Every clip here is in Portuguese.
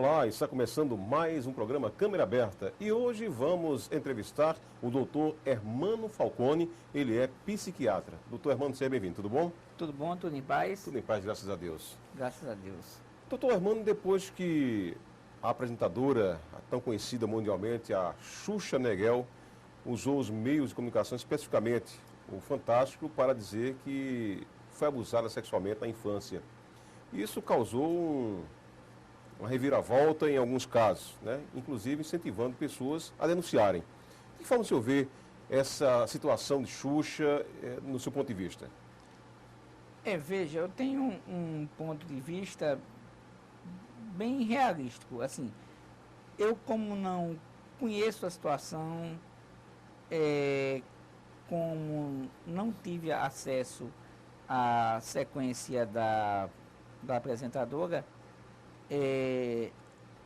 Olá, está começando mais um programa Câmera Aberta e hoje vamos entrevistar o doutor Hermano Falcone, ele é psiquiatra. Doutor Hermano, seja bem-vindo, tudo bom? Tudo bom, tudo em paz? Tudo em paz, graças a Deus. Graças a Deus. Doutor Hermano, depois que a apresentadora, a tão conhecida mundialmente, a Xuxa Meneghel, usou os meios de comunicação, especificamente o Fantástico, para dizer que foi abusada sexualmente na infância. Isso causou uma reviravolta em alguns casos, né? Inclusive incentivando pessoas a denunciarem. De que forma o senhor vê essa situação de Xuxa no seu ponto de vista? Veja, eu tenho um ponto de vista bem realístico. Assim, eu como não conheço a situação, como não tive acesso à sequência da apresentadora,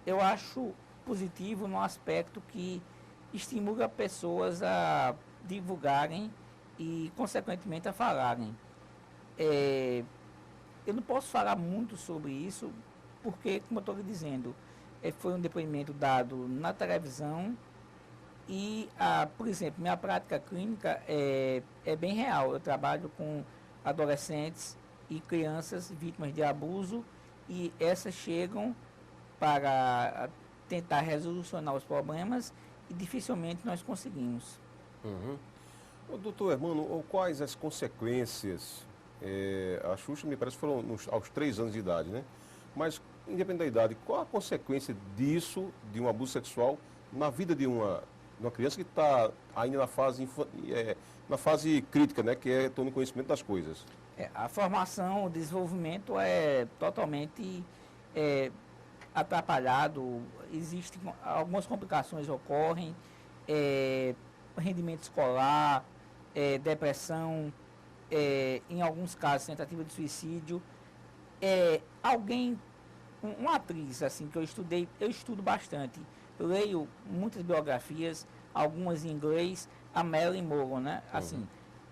eu acho positivo no aspecto que estimula pessoas a divulgarem e, consequentemente, a falarem. Eu não posso falar muito sobre isso, porque, como eu estou lhe dizendo, foi um depoimento dado na televisão e, por exemplo, minha prática clínica é bem real. Eu trabalho com adolescentes e crianças vítimas de abuso e essas chegam para tentar resolucionar os problemas e dificilmente nós conseguimos. Uhum. Doutor Hermano, quais as consequências? A Xuxa, me parece, foram aos 3 anos de idade, né? Mas, independente da idade, qual a consequência disso, de um abuso sexual, na vida de uma criança que está ainda na fase crítica, né? Que é tomar conhecimento das coisas? A formação, o desenvolvimento é totalmente atrapalhado, existem algumas complicações ocorrem, rendimento escolar, depressão, em alguns casos tentativa de suicídio. Uma atriz assim que eu estudo bastante, eu leio muitas biografias, algumas em inglês, a Marilyn Monroe, né? Assim,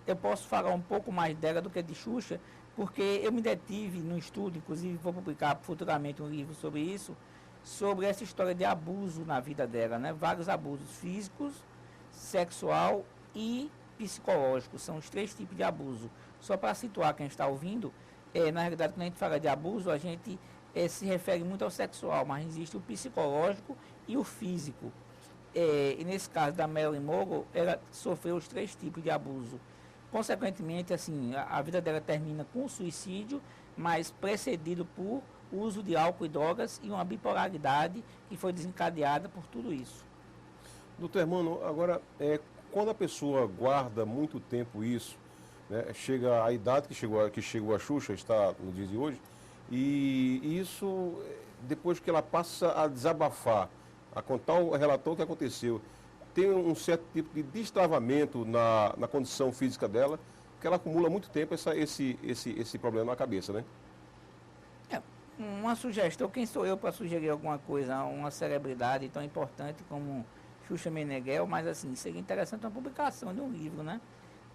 eu posso falar um pouco mais dela do que de Xuxa, porque eu me detive no estudo, inclusive vou publicar futuramente um livro sobre isso, sobre essa história de abuso na vida dela, né? Vários abusos físicos, sexual e psicológico, são os 3 tipos de abuso. Só para situar quem está ouvindo, na realidade, quando a gente fala de abuso, a gente se refere muito ao sexual, mas existe o psicológico e o físico. E nesse caso da Marilyn Monroe, ela sofreu os 3 tipos de abuso. Consequentemente, assim, a vida dela termina com o suicídio, mas precedido por uso de álcool e drogas e uma bipolaridade que foi desencadeada por tudo isso. Doutor Hermano, agora, quando a pessoa guarda muito tempo isso, né, chega a idade que chegou a Xuxa, está no dia de hoje, e isso, depois que ela passa a desabafar, a contar o relatório que aconteceu, tem um certo tipo de destravamento na condição física dela, que ela acumula muito tempo esse problema na cabeça, né? Uma sugestão, quem sou eu para sugerir alguma coisa a uma celebridade tão importante como Xuxa Meneghel, mas assim, seria interessante uma publicação de um livro, né?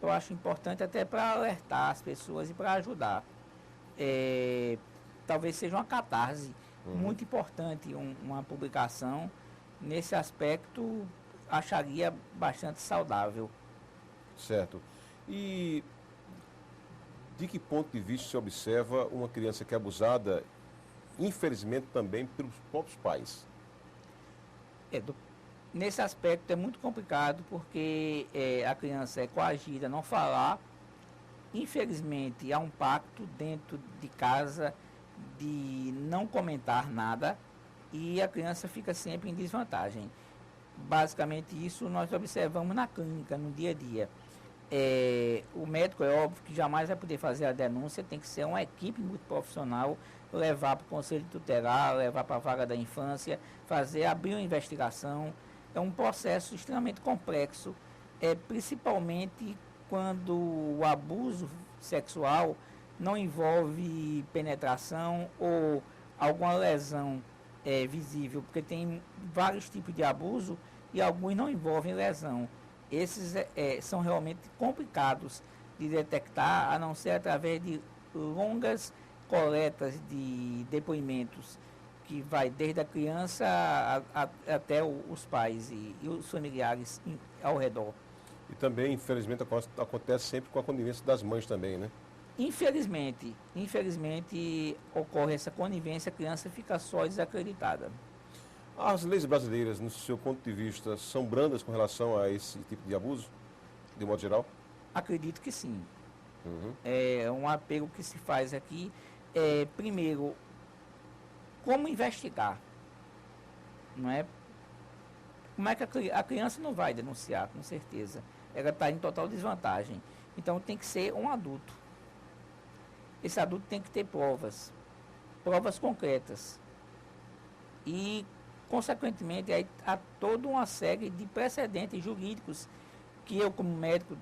Eu acho importante até para alertar as pessoas e para ajudar. Talvez seja uma catarse muito importante, uma publicação nesse aspecto, acharia bastante saudável. Certo. E de que ponto de vista se observa uma criança que é abusada, infelizmente também pelos próprios pais? Nesse aspecto é muito complicado porque a criança é coagida a não falar. Infelizmente há um pacto dentro de casa de não comentar nada e a criança fica sempre em desvantagem. Basicamente isso nós observamos na clínica, no dia a dia. O médico é óbvio que jamais vai poder fazer a denúncia, tem que ser uma equipe muito profissional, levar para o conselho tutelar, levar para a vara da infância, abrir uma investigação. É um processo extremamente complexo, principalmente quando o abuso sexual não envolve penetração ou alguma lesão visível, porque tem vários tipos de abuso e alguns não envolvem lesão. Esses são realmente complicados de detectar, a não ser através de longas coletas de depoimentos que vai desde a criança até os pais e os familiares ao redor. E também, infelizmente, acontece sempre com a conivência das mães também, né? Infelizmente ocorre essa conivência, a criança fica só desacreditada. As leis brasileiras, no seu ponto de vista, são brandas com relação a esse tipo de abuso, de modo geral? Acredito que sim. Uhum. É um apelo que se faz aqui. Primeiro, como investigar? Não é? Como é que a criança não vai denunciar, com certeza? Ela está em total desvantagem. Então tem que ser um adulto. Esse adulto tem que ter provas concretas. E, consequentemente, aí há toda uma série de precedentes jurídicos que eu, como médico,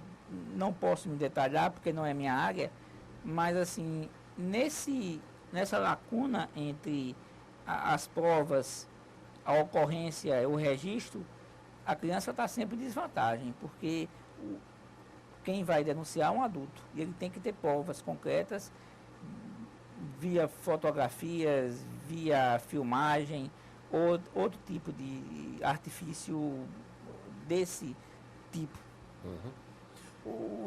não posso me detalhar, porque não é minha área, mas, assim, nessa lacuna entre as provas, a ocorrência, o registro, a criança está sempre em desvantagem, porque quem vai denunciar é um adulto, e ele tem que ter provas concretas, via fotografias, via filmagem, ou outro tipo de artifício desse tipo. Uhum.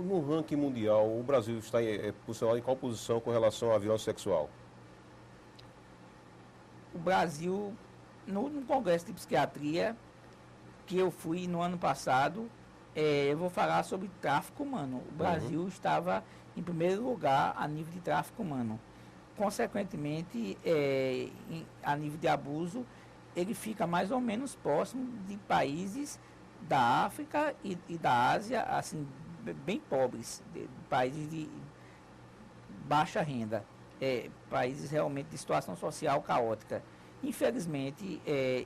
No ranking mundial, o Brasil está posicionado em qual posição com relação à violência sexual? O Brasil, no Congresso de Psiquiatria, que eu fui no ano passado, eu vou falar sobre tráfico humano. O Brasil estava em primeiro lugar a nível de tráfico humano. Consequentemente, a nível de abuso, ele fica mais ou menos próximo de países da África e da Ásia, assim, bem pobres, de países de baixa renda, países realmente de situação social caótica. Infelizmente,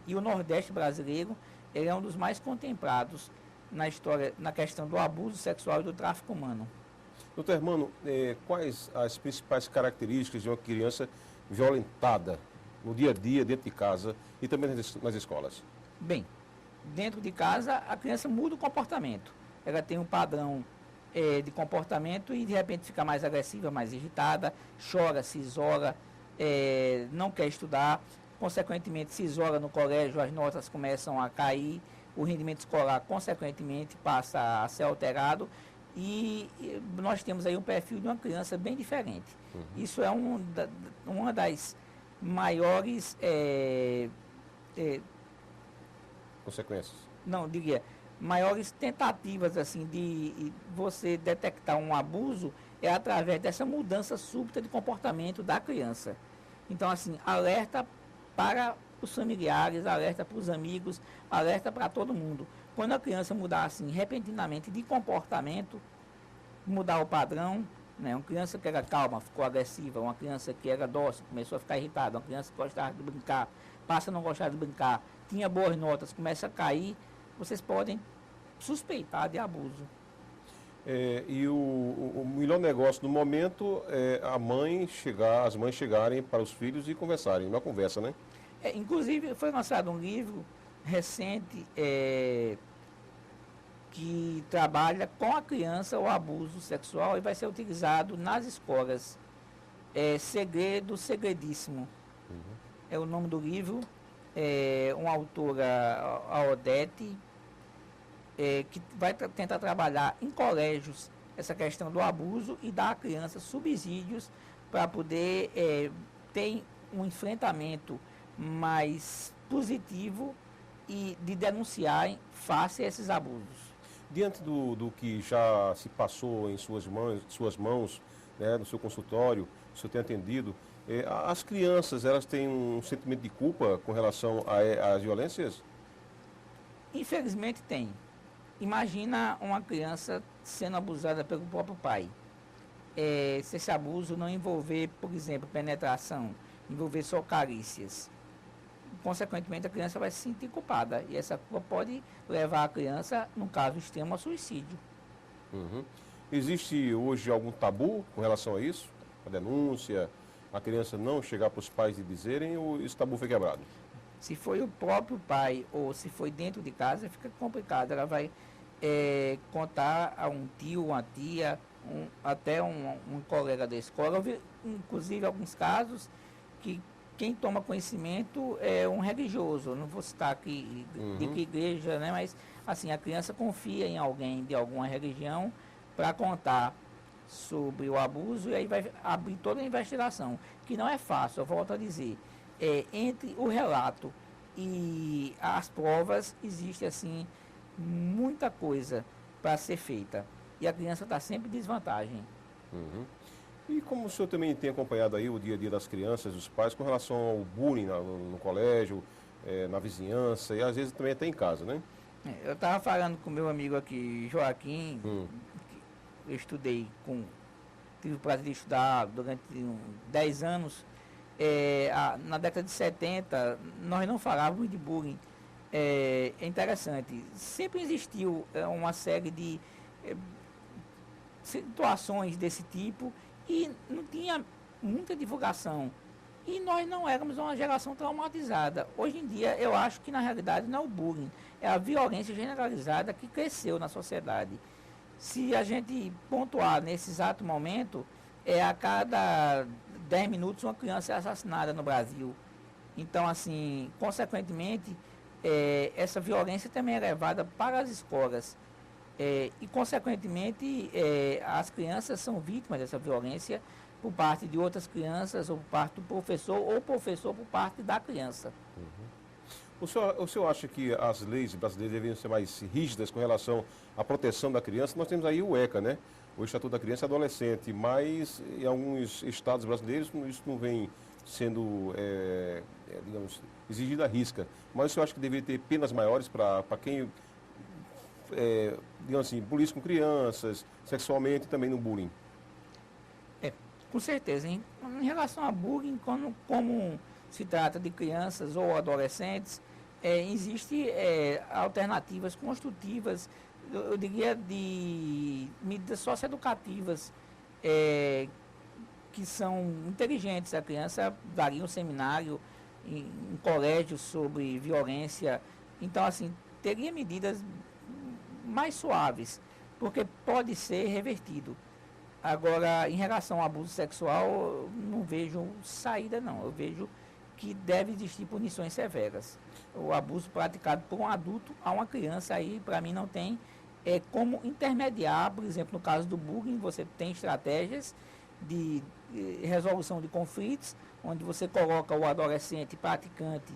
e o Nordeste brasileiro, ele é um dos mais contemplados na história, na questão do abuso sexual e do tráfico humano. Doutor Hermano, quais as principais características de uma criança violentada no dia a dia, dentro de casa e também nas escolas? Bem, dentro de casa, a criança muda o comportamento. Ela tem um padrão de comportamento e de repente fica mais agressiva, mais irritada, chora, se isola, não quer estudar, consequentemente se isola no colégio, as notas começam a cair, o rendimento escolar consequentemente passa a ser alterado e nós temos aí um perfil de uma criança bem diferente. Isso é uma das maiores consequências? Não, diria, maiores tentativas assim de você detectar um abuso é através dessa mudança súbita de comportamento da criança. Então, assim, alerta para os familiares, alerta para os amigos, alerta para todo mundo. Quando a criança mudar assim repentinamente de comportamento, mudar o padrão, né? Uma criança que era calma ficou agressiva, uma criança que era dócil começou a ficar irritada, uma criança que gostava de brincar passa a não gostar de brincar, tinha boas notas, começa a cair, vocês podem suspeitar de abuso. E o melhor negócio no momento é as mães chegarem para os filhos e conversarem, uma conversa, né? Inclusive, foi lançado um livro recente que trabalha com a criança o abuso sexual e vai ser utilizado nas escolas. Segredo Segredíssimo. É o nome do livro. Uma autora, a Odete, que vai tentar trabalhar em colégios essa questão do abuso e dar à criança subsídios para poder ter um enfrentamento mais positivo e de denunciar face a esses abusos. Diante do que já se passou em suas mãos, né, no seu consultório, o senhor tem atendido, as crianças, elas têm um sentimento de culpa com relação às violências? Infelizmente tem. Imagina uma criança sendo abusada pelo próprio pai. Se esse abuso não envolver, por exemplo, penetração, envolver só carícias, consequentemente a criança vai se sentir culpada. E essa culpa pode levar a criança, no caso extremo, a suicídio. Existe hoje algum tabu com relação a isso? A denúncia, a criança não chegar para os pais e dizerem, ou esse tabu foi quebrado? Se foi o próprio pai ou se foi dentro de casa, fica complicado. Ela vai contar a um tio, uma tia, até um colega da escola. Eu vi, inclusive, alguns casos que quem toma conhecimento é um religioso. Não vou citar aqui de que igreja, né? Mas assim, a criança confia em alguém de alguma religião para contar sobre o abuso e aí vai abrir toda a investigação, que não é fácil, eu volto a dizer. Entre o relato e as provas existe assim muita coisa para ser feita. E a criança está sempre em desvantagem. Uhum. E como o senhor também tem acompanhado aí o dia a dia das crianças, dos pais, com relação ao bullying no colégio, na vizinhança e às vezes também até em casa, né? Eu estava falando com meu amigo aqui, Joaquim, que eu tive o prazer de estudar durante 10 anos. Na década de 70, nós não falávamos de bullying. É interessante, sempre existiu uma série de situações desse tipo e não tinha muita divulgação. E nós não éramos uma geração traumatizada. Hoje em dia, eu acho que na realidade não é o bullying, é a violência generalizada que cresceu na sociedade. Se a gente pontuar nesse exato momento, a cada 10 minutos uma criança é assassinada no Brasil. Então, assim, consequentemente, essa violência também é levada para as escolas. E, consequentemente, as crianças são vítimas dessa violência por parte de outras crianças, ou por parte do professor, ou professor por parte da criança. O senhor acha que as leis brasileiras deveriam ser mais rígidas com relação à proteção da criança? Nós temos aí o ECA, né? O Estatuto da Criança e Adolescente, mas em alguns estados brasileiros isso não vem sendo, digamos, exigido à risca. Mas o senhor acha que deveria ter penas maiores para quem, digamos assim, bullying com crianças, sexualmente e também no bullying? Com certeza. Em relação a bullying, como se trata de crianças ou adolescentes, existem alternativas construtivas, eu diria, de medidas socioeducativas que são inteligentes. A criança daria um seminário em colégio sobre violência. Então, assim, teria medidas mais suaves, porque pode ser revertido. Agora, em relação ao abuso sexual, eu não vejo saída, não. Eu vejo que deve existir punições severas. O abuso praticado por um adulto a uma criança, aí, para mim, não tem como intermediar. Por exemplo, no caso do bullying, você tem estratégias de resolução de conflitos, onde você coloca o adolescente praticante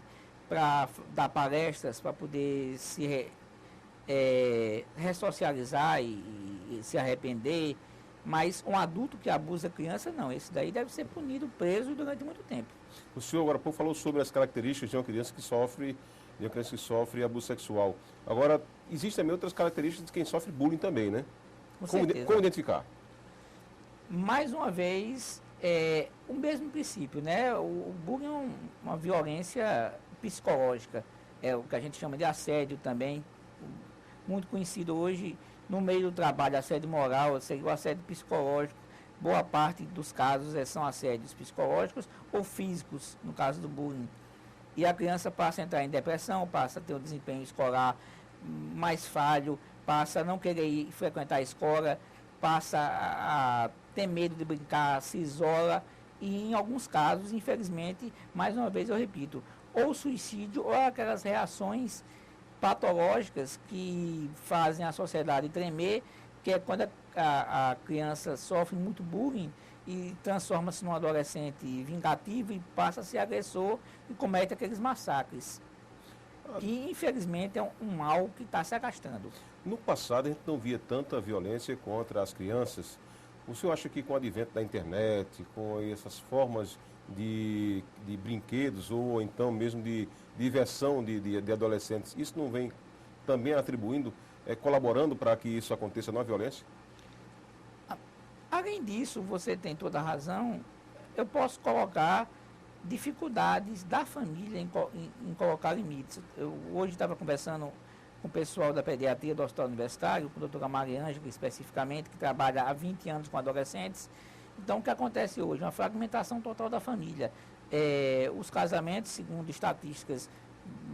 para dar palestras, para poder se ressocializar e se arrepender. Mas um adulto que abusa a criança, não. Esse daí deve ser punido, preso durante muito tempo. O senhor agora há pouco falou sobre as características de uma criança que sofre abuso sexual. Agora, existem também outras características de quem sofre bullying também, né? Como identificar? Mais uma vez, o mesmo princípio, né? O bullying é uma violência psicológica. É o que a gente chama de assédio também, muito conhecido hoje no meio do trabalho, assédio moral, o assédio psicológico. Boa parte dos casos são assédios psicológicos ou físicos, no caso do bullying. E a criança passa a entrar em depressão, passa a ter um desempenho escolar mais falho, passa a não querer frequentar a escola, passa a ter medo de brincar, se isola e, em alguns casos, infelizmente, mais uma vez eu repito, ou suicídio ou aquelas reações patológicas que fazem a sociedade tremer, que é quando a criança sofre muito bullying e transforma-se num adolescente vingativo e passa a ser agressor e comete aqueles massacres. Que, infelizmente, é um mal que está se arrastando. No passado, a gente não via tanta violência contra as crianças. O senhor acha que com o advento da internet, com essas formas de brinquedos ou então mesmo de diversão de adolescentes, isso não vem também atribuindo, colaborando para que isso aconteça na violência? Além disso, você tem toda a razão, eu posso colocar dificuldades da família em colocar limites. Eu hoje estava conversando com o pessoal da pediatria do Hospital Universitário, com a doutora Mariângela especificamente, que trabalha há 20 anos com adolescentes. Então, o que acontece hoje? Uma fragmentação total da família. Os casamentos, segundo estatísticas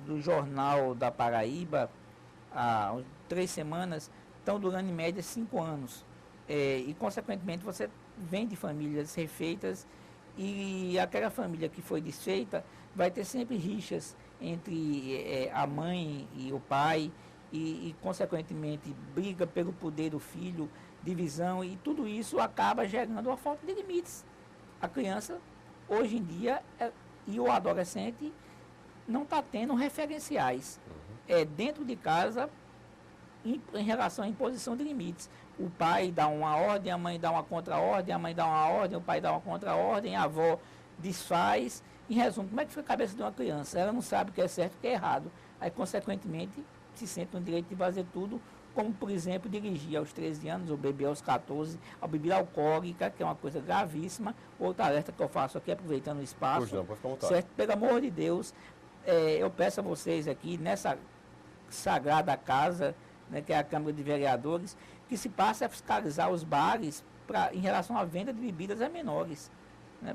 do Jornal da Paraíba, há 3 semanas, estão durando em média 5 anos. E, consequentemente, você vem de famílias refeitas e aquela família que foi desfeita vai ter sempre rixas entre a mãe e o pai consequentemente, briga pelo poder do filho, divisão, e tudo isso acaba gerando uma falta de limites. A criança, hoje em dia, e o adolescente não está tendo referenciais dentro de casa em relação à imposição de limites. O pai dá uma ordem, a mãe dá uma contra-ordem, a mãe dá uma ordem, o pai dá uma contra-ordem, a avó desfaz. Em resumo, como é que fica a cabeça de uma criança? Ela não sabe o que é certo e o que é errado. Aí, consequentemente, se sente no direito de fazer tudo, como, por exemplo, dirigir aos 13 anos, ou beber aos 14, a bebida alcoólica, que é uma coisa gravíssima. Outra alerta que eu faço aqui, aproveitando o espaço. Pois não, pode ficar à vontade. Certo? Pelo amor de Deus, eu peço a vocês aqui, nessa sagrada casa, né, que é a Câmara de Vereadores, que se passe a fiscalizar os bares em relação à venda de bebidas a menores. Né?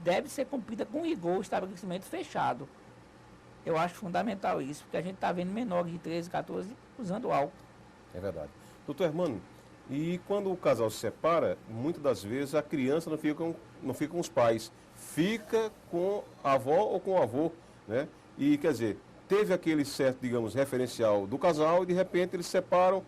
Deve ser cumprida com rigor o estabelecimento fechado. Eu acho fundamental isso, porque a gente está vendo menores de 13, 14 usando álcool. É verdade. Doutor Hermano, e quando o casal se separa, muitas das vezes a criança não fica com os pais, fica com a avó ou com o avô, né? E, quer dizer, teve aquele certo, digamos, referencial do casal e, de repente, eles se separam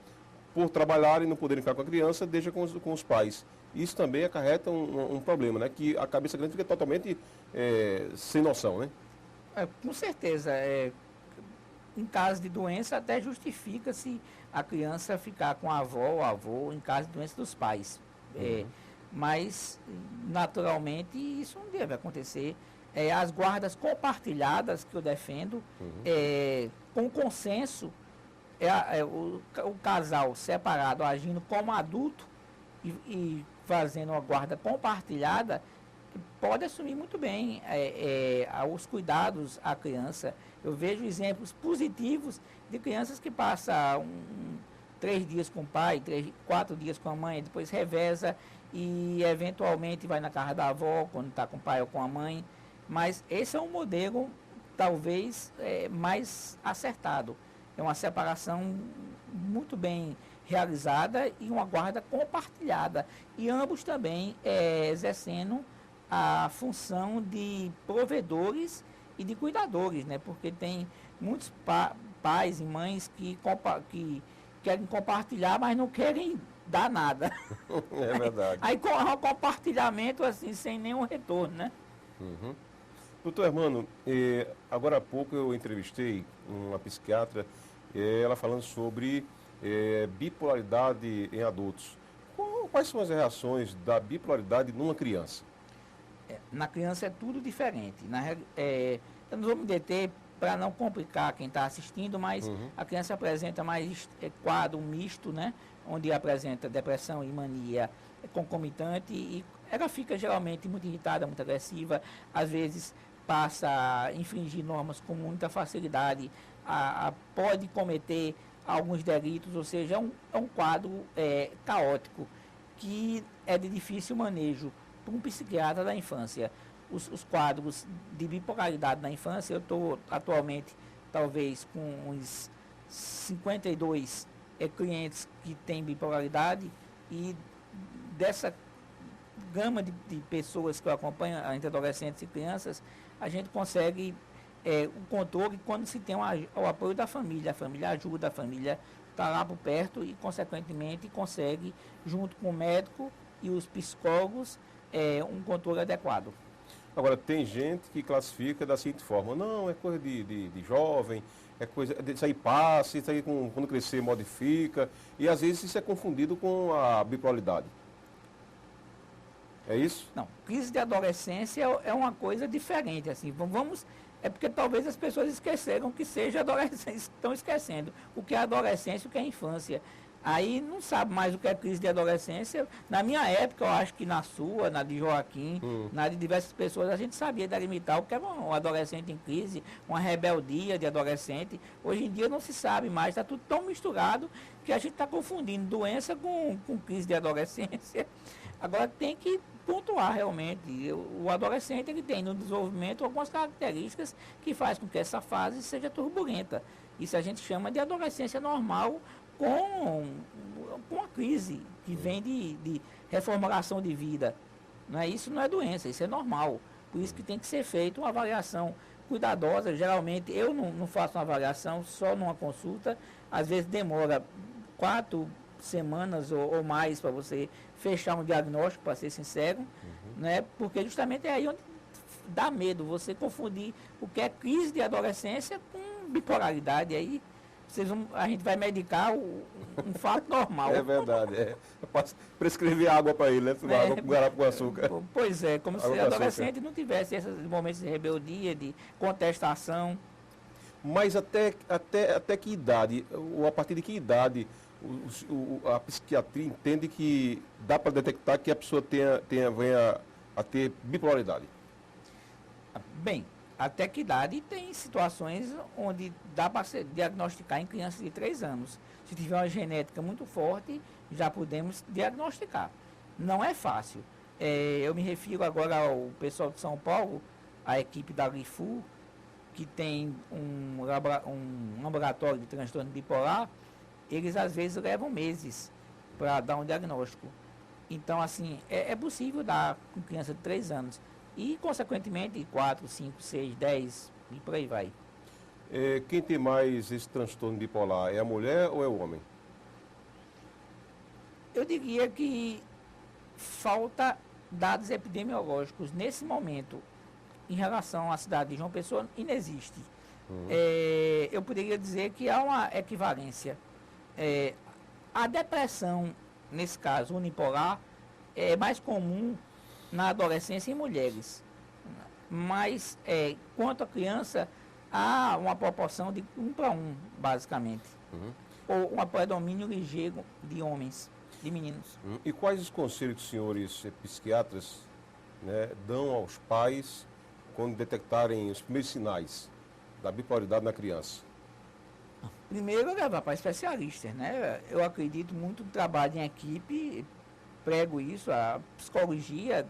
por trabalharem e não poderem ficar com a criança, deixa com os pais. Isso também acarreta um problema, né? Que a cabeça grande fica totalmente sem noção, né? Com certeza. Em caso de doença, até justifica-se a criança ficar com a avó ou avô em caso de doença dos pais. Mas, naturalmente, isso não deve acontecer. As guardas compartilhadas, que eu defendo, com consenso, o casal separado agindo como adulto e fazendo uma guarda compartilhada, pode assumir muito bem os cuidados à criança. Eu vejo exemplos positivos de crianças que passam 3 dias com o pai, 4 dias com a mãe, depois reveza e eventualmente vai na casa da avó, quando está com o pai ou com a mãe. Mas esse é um modelo, talvez, mais acertado. É uma separação muito bem realizada e uma guarda compartilhada. E ambos também exercendo a função de provedores e de cuidadores, né? Porque tem muitos pais e mães que querem compartilhar, mas não querem dar nada. É verdade. Aí é um compartilhamento assim, sem nenhum retorno, né? Uhum. Doutor Hermano, agora há pouco eu entrevistei uma psiquiatra, ela falando sobre bipolaridade em adultos. Quais são as reações da bipolaridade numa criança? Na criança é tudo diferente. Eu não vou me deter para não complicar quem está assistindo, mas a criança apresenta mais quadro misto, né? Onde apresenta depressão e mania concomitante e ela fica geralmente muito irritada, muito agressiva, às vezes passa a infringir normas com muita facilidade, pode cometer alguns delitos, ou seja, é um quadro caótico, que é de difícil manejo para um psiquiatra da infância. Os quadros de bipolaridade na infância, eu estou atualmente talvez com uns 52 clientes que têm bipolaridade, e dessa gama de pessoas que eu acompanho, entre adolescentes e crianças, a gente consegue o controle quando se tem o apoio da família. A família ajuda, a família está lá por perto e, consequentemente, consegue, junto com o médico e os psicólogos, um controle adequado. Agora, tem gente que classifica da seguinte forma: não, é coisa de jovem, é coisa, isso aí passa, isso aí quando crescer modifica, e às vezes isso é confundido com a bipolaridade. É isso? Não, crise de adolescência é uma coisa diferente, assim, é porque talvez as pessoas esqueceram que seja adolescência, estão esquecendo o que é adolescência e o que é infância. Aí não sabe mais o que é crise de adolescência. Na minha época, eu acho que na sua, na de Joaquim, na de diversas pessoas, a gente sabia delimitar o que é um adolescente em crise, uma rebeldia de adolescente. Hoje em dia não se sabe mais, está tudo tão misturado que a gente está confundindo doença com crise de adolescência. Agora tem que pontuar realmente. O adolescente ele tem no desenvolvimento algumas características que faz com que essa fase seja turbulenta. Isso a gente chama de adolescência normal, com uma crise que vem de reformulação de vida. Não é, isso não é doença, isso é normal. Por isso que tem que ser feita uma avaliação cuidadosa. Geralmente eu não faço uma avaliação só numa consulta, às vezes demora 4 semanas ou mais para você fechar um diagnóstico, para ser sincero, né? Porque justamente é aí onde dá medo você confundir o que é crise de adolescência com bipolaridade. Aí a gente vai medicar um fato normal. É verdade. Eu posso prescrever água para ele, né? Água com garapa com açúcar. Pois é, como se adolescente não tivesse esses momentos de rebeldia, de contestação. Mas até que idade, ou a partir de que idade, a psiquiatria entende que dá para detectar que a pessoa venha a ter bipolaridade? Bem, até que idade tem situações onde dá para diagnosticar em crianças de 3 anos. Se tiver uma genética muito forte, já podemos diagnosticar. Não é fácil. Eu me refiro agora ao pessoal de São Paulo, a equipe da GRIFU, que tem um laboratório de transtorno bipolar. Eles às vezes levam meses para dar um diagnóstico. Então, assim, é possível dar com criança de 3 anos. E, consequentemente, 4, 5, 6, 10 e por aí vai. Quem tem mais esse transtorno bipolar, é a mulher ou é o homem? Eu diria que falta dados epidemiológicos nesse momento em relação à cidade de João Pessoa, inexiste. Eu poderia dizer que há uma equivalência. A depressão, nesse caso unipolar, é mais comum na adolescência em mulheres. Mas, quanto à criança, há uma proporção de 1 para 1, basicamente. Ou um predomínio ligeiro de homens, de meninos. E quais os conselhos que os senhores psiquiatras, né, dão aos pais quando detectarem os primeiros sinais da bipolaridade na criança? Primeiro, levar para especialistas, né? Eu acredito muito no trabalho em equipe, prego isso, a psicologia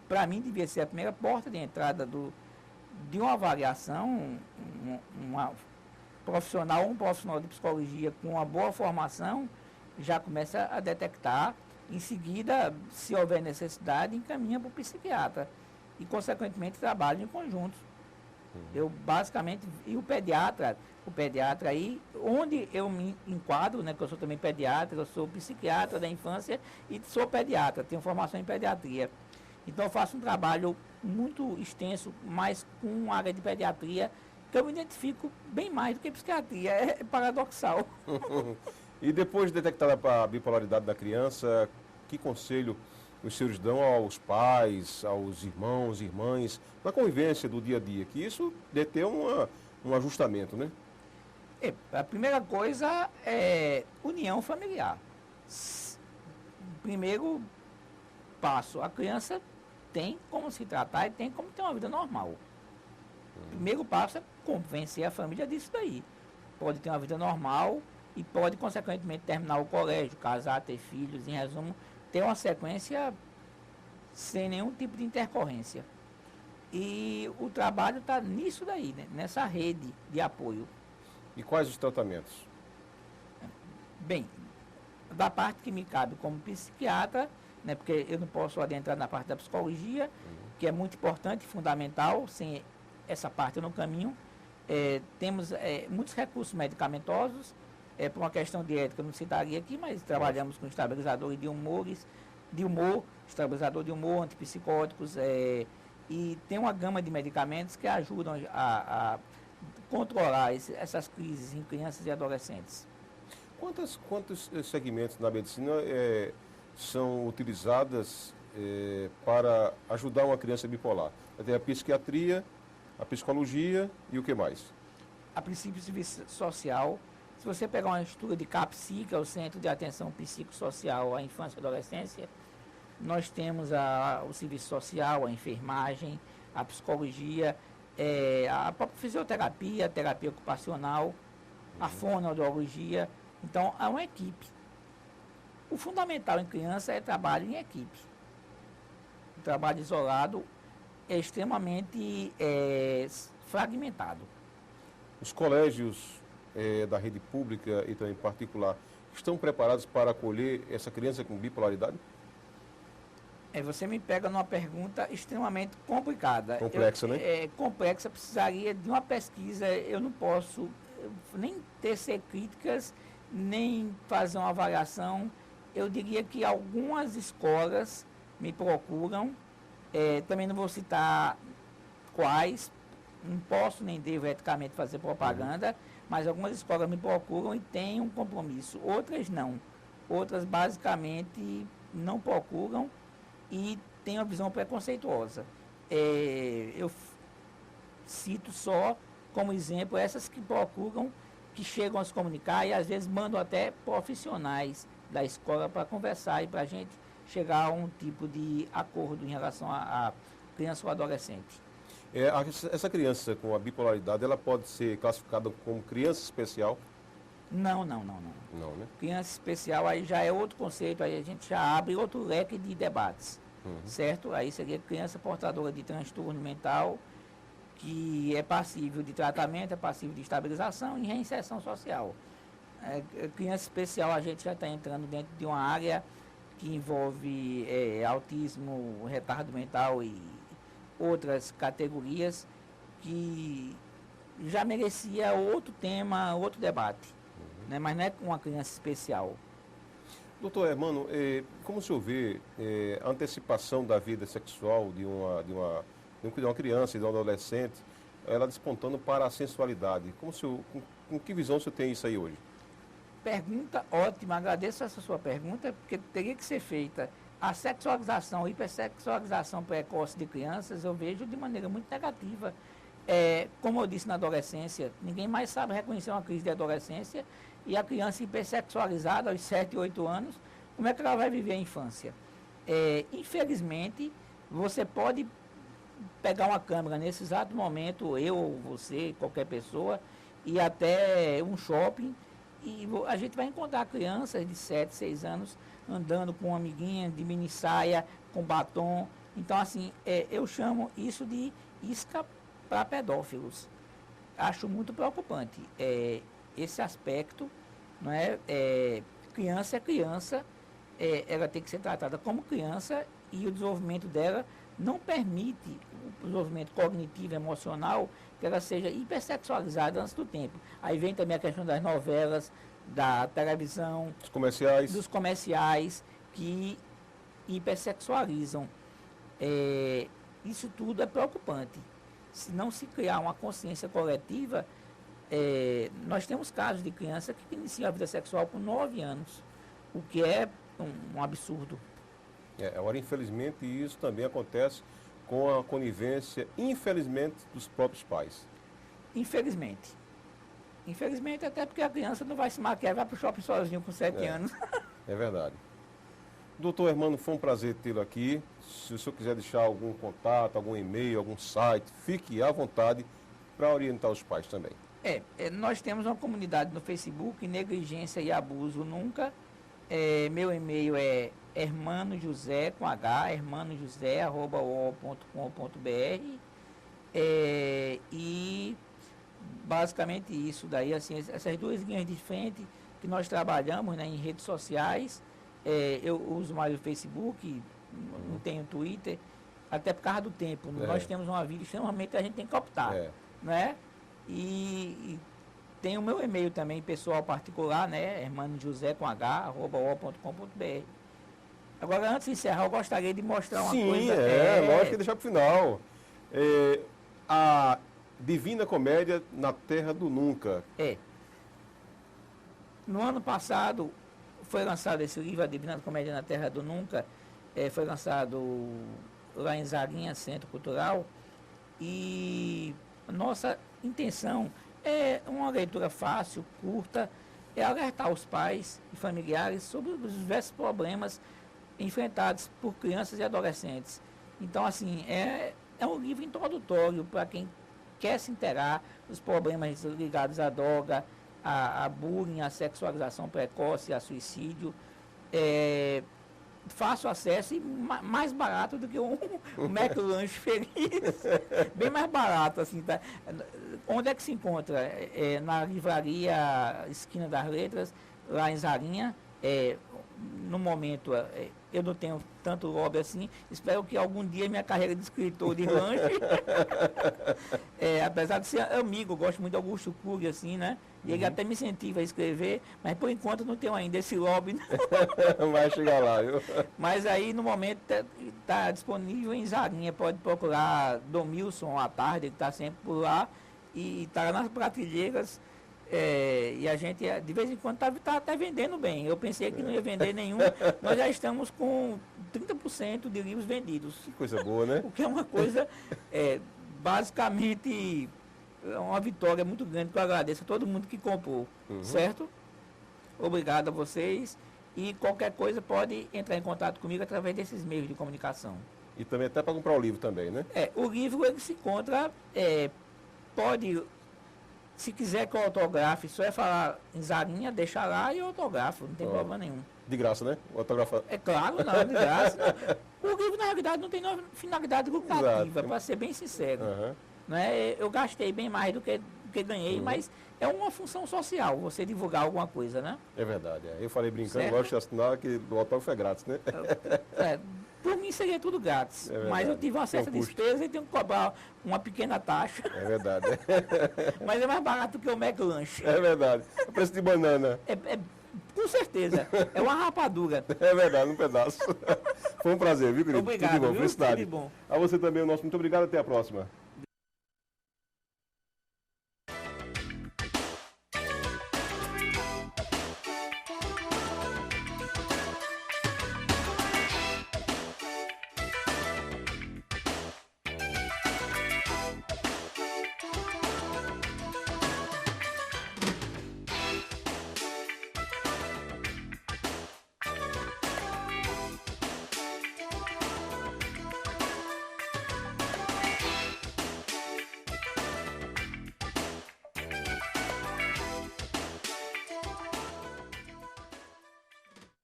para mim, devia ser a primeira porta de entrada de uma avaliação, um profissional de psicologia com uma boa formação já começa a detectar, em seguida, se houver necessidade, encaminha para o psiquiatra e, consequentemente, trabalha em conjunto. Eu, basicamente, e o pediatra aí, onde eu me enquadro, né, que eu sou também pediatra, eu sou psiquiatra da infância e sou pediatra, tenho formação em pediatria. Então eu faço um trabalho muito extenso, mas com uma área de pediatria que eu me identifico bem mais do que psiquiatria, é paradoxal. E depois de detectada a bipolaridade da criança, que conselho os senhores dão aos pais, aos irmãos, irmãs, na convivência do dia a dia? Que isso deve ter um ajustamento, né? A primeira coisa é união familiar. Primeiro passo, a criança tem como se tratar e tem como ter uma vida normal. Primeiro passo é convencer a família disso daí. Pode ter uma vida normal e pode, consequentemente, terminar o colégio, casar, ter filhos, em resumo, ter uma sequência sem nenhum tipo de intercorrência. E o trabalho está nisso daí, né? Nessa rede de apoio. E quais os tratamentos? Bem, da parte que me cabe como psiquiatra, né, porque eu não posso adentrar na parte da psicologia, que é muito importante e fundamental, sem essa parte eu não caminho. Temos muitos recursos medicamentosos, por uma questão de ética eu não citaria aqui, mas trabalhamos com estabilizadores de humor, estabilizador de humor, antipsicóticos, e tem uma gama de medicamentos que ajudam a controlar essas crises em crianças e adolescentes. Quantos segmentos na medicina são utilizadas para ajudar uma criança bipolar? Tem a psiquiatria, a psicologia e o que mais? A princípio, serviço social. Se você pegar uma estrutura de CAPSI, que é o Centro de Atenção Psicossocial à Infância e Adolescência, nós temos o serviço social, a enfermagem, a psicologia, a própria fisioterapia, a terapia ocupacional, a fonoaudiologia. Então, é uma equipe. O fundamental em criança é trabalho em equipe. O trabalho isolado é extremamente fragmentado. Os colégios da rede pública e também particular estão preparados para acolher essa criança com bipolaridade? Você me pega numa pergunta extremamente complicada. Complexa, né? Complexa, precisaria de uma pesquisa. Eu não posso nem tecer críticas, nem fazer uma avaliação. Eu diria que algumas escolas me procuram, também não vou citar quais, não posso nem devo eticamente fazer propaganda, mas algumas escolas me procuram e têm um compromisso. Outras não. Outras basicamente não procuram e têm uma visão preconceituosa. Eu cito só como exemplo essas que procuram, que chegam a se comunicar e às vezes mandam até profissionais da escola para conversar e para a gente chegar a um tipo de acordo em relação a criança ou adolescente. Essa criança com a bipolaridade, ela pode ser classificada como criança especial? Não. Não, né? Criança especial aí já é outro conceito, aí a gente já abre outro leque de debates, certo? Aí seria criança portadora de transtorno mental, que é passível de tratamento, é passível de estabilização e reinserção social. Criança especial, a gente já está entrando dentro de uma área que envolve autismo, retardo mental e outras categorias que já merecia outro tema, outro debate, né? Mas não é com uma criança especial. Doutor Hermano, como o senhor vê a antecipação da vida sexual de uma criança e de um adolescente, ela despontando para a sensualidade? Com que visão o senhor tem isso aí hoje? Pergunta ótima, agradeço essa sua pergunta, porque teria que ser feita. A sexualização, a hipersexualização precoce de crianças, eu vejo de maneira muito negativa. Como eu disse na adolescência, ninguém mais sabe reconhecer uma crise de adolescência, e a criança hipersexualizada aos 7, 8 anos, como é que ela vai viver a infância? Infelizmente, você pode pegar uma câmera nesse exato momento, eu ou você, qualquer pessoa, ir até um shopping, e a gente vai encontrar crianças de 7, 6 anos andando com uma amiguinha de mini saia, com batom. Então, assim, eu chamo isso de isca para pedófilos. Acho muito preocupante esse aspecto, não é? Criança é criança, ela tem que ser tratada como criança e o desenvolvimento dela não permite o desenvolvimento cognitivo, emocional, que ela seja hipersexualizada antes do tempo. Aí vem também a questão das novelas, da televisão, dos comerciais que hipersexualizam. Isso tudo é preocupante. Se não se criar uma consciência coletiva, nós temos casos de criança que iniciam a vida sexual com 9 anos, o que é um absurdo. Agora, infelizmente, isso também acontece com a conivência, infelizmente, dos próprios pais. Infelizmente. Infelizmente, até porque a criança não vai se maquiar, vai para o shopping sozinho com 7 anos. É verdade. Doutor Hermano, foi um prazer tê-lo aqui. Se o senhor quiser deixar algum contato, algum e-mail, algum site, fique à vontade para orientar os pais também. Nós temos uma comunidade no Facebook, Negligência e Abuso Nunca. Meu e-mail é hermanojosé, com H, hermanojosé@uol.com.br. E basicamente isso daí, assim, essas duas linhas de frente que nós trabalhamos, né, em redes sociais. Eu uso mais o Facebook, não tenho Twitter, até por causa do tempo. Nós temos uma vida extremamente, a gente tem que optar, né? E tem o meu e-mail também, pessoal particular, né? hermanojosé, com H, @uol.com.br. Agora, antes de encerrar, eu gostaria de mostrar uma coisa. Lógico que deixar para o final. A Divina Comédia na Terra do Nunca. No ano passado foi lançado esse livro, A Divina Comédia na Terra do Nunca. Foi lançado lá em Zaguinha, Centro Cultural. E nossa intenção é uma leitura fácil, curta, alertar os pais e familiares sobre os diversos problemas enfrentados por crianças e adolescentes. Então, assim, é um livro introdutório para quem quer se inteirar dos problemas ligados à droga, a bullying, a sexualização precoce, a suicídio. Fácil acesso e mais barato do que um McLanche feliz. Bem mais barato, assim, tá? Onde é que se encontra? Na livraria Esquina das Letras, lá em Zarinha. No momento, eu não tenho tanto lobby assim. Espero que algum dia minha carreira de escritor de lanche, apesar de ser amigo, eu gosto muito de Augusto Cury, assim, né? E ele até me incentiva a escrever, mas por enquanto não tenho ainda esse lobby, não. Vai chegar lá, viu? Mas aí no momento está disponível em Zarinha, pode procurar Domilson à tarde, ele está sempre por lá, e está nas prateleiras. E a gente, de vez em quando, está até vendendo bem. Eu pensei que não ia vender nenhum. Nós já estamos com 30% de livros vendidos. Que coisa boa, né? O que é uma coisa, basicamente, uma vitória muito grande, que eu agradeço a todo mundo que comprou. Certo? Obrigado a vocês. E qualquer coisa pode entrar em contato comigo através desses meios de comunicação. E também até para comprar o livro também, né? O livro ele se encontra, pode... Se quiser que eu autografe, só é falar em Zarinha, deixa lá e eu autografo, não tem problema nenhum. De graça, né? O autografado. É claro, não, de graça. O livro, na realidade, não tem finalidade lucrativa, para ser bem sincero. Né? Eu gastei bem mais do que ganhei, mas é uma função social, você divulgar alguma coisa, né? É verdade. Eu falei brincando, gosto de assinar que o autógrafo é grátis, né? Por mim seria tudo grátis, mas eu tive uma certa despesa e tenho que cobrar uma pequena taxa. É verdade. Mas é mais barato que o McLanche. É verdade. O preço de banana. Com certeza. É uma rapadura. É verdade, um pedaço. Foi um prazer, viu, querido? Obrigado, tudo de bom, viu? felicidade. Tudo de bom. A você também, o nosso muito obrigado. Até a próxima.